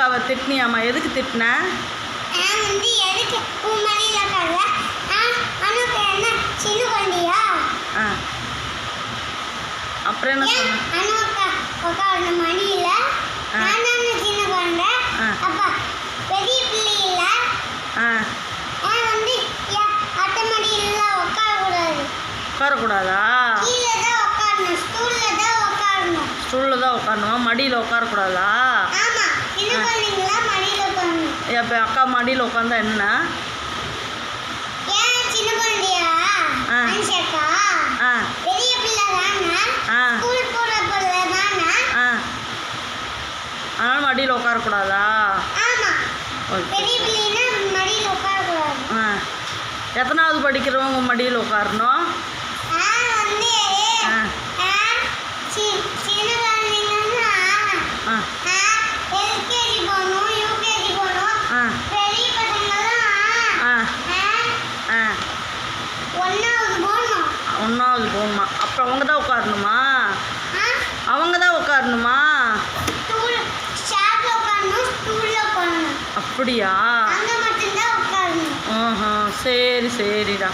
அக்காவை திட்டினியாம்மா? எதுக்கு திட்டின? எதுக்கு உன் மடியில் உட்காருல? அனுக்கு என்ன சின்ன குழந்தையா? அப்புறம் என்ன சொன்ன? அனு அக்கா உட்காரு மடியில். நான் தானே சின்ன குழந்தை. அப்பா பெரிய பிள்ளை இல்லை. அட்டை மடியில் உட்காரக்கூடாது. உட்காரக்கூடாதா? கீழே தான் உட்காரணும். ஸ்டூலில் தான் உட்காரணும். ஸ்டூலில் தான் உட்காரணுமா? மடியில் உட்காரக்கூடாதா? ஆமாம், சின்ன குழந்தைங்களா மடியில் உட்காரணும். இப்போ அக்கா மடியில் உட்காந்தா என்ன? ஏன் சின்ன குழந்தையா? அனுஷாக்கா பெரிய பிள்ளை தானே, ஸ்கூல் போகிற பிள்ளை தானே, அதனால மடியில் உட்காரக்கூடாதா? ஆமாம், பெரிய பிள்ளைன்னா மடியில் உட்காரக்கூடாது. எத்தனாவது படிக்கிறவங்க மடியில் உட்காரணும்? சின்ன குழந்தைங்கன்னா எல்கேஜி போகணும், யூகேஜி போகணும். பெரிய பசங்களாம் ஒன்றாவது போகணும். ஒன்றாவது போகணுமா? அப்புறம் அவங்க தான் உட்காரணுமா? அவங்க தான் உட்காரணுமா? ஸ்டாப்பில் உட்காரணும், ஸ்டூலில் உட்காரணும். அப்படியா? அங்கே மட்டும்தான் உட்காரணும். சரி சரிடா.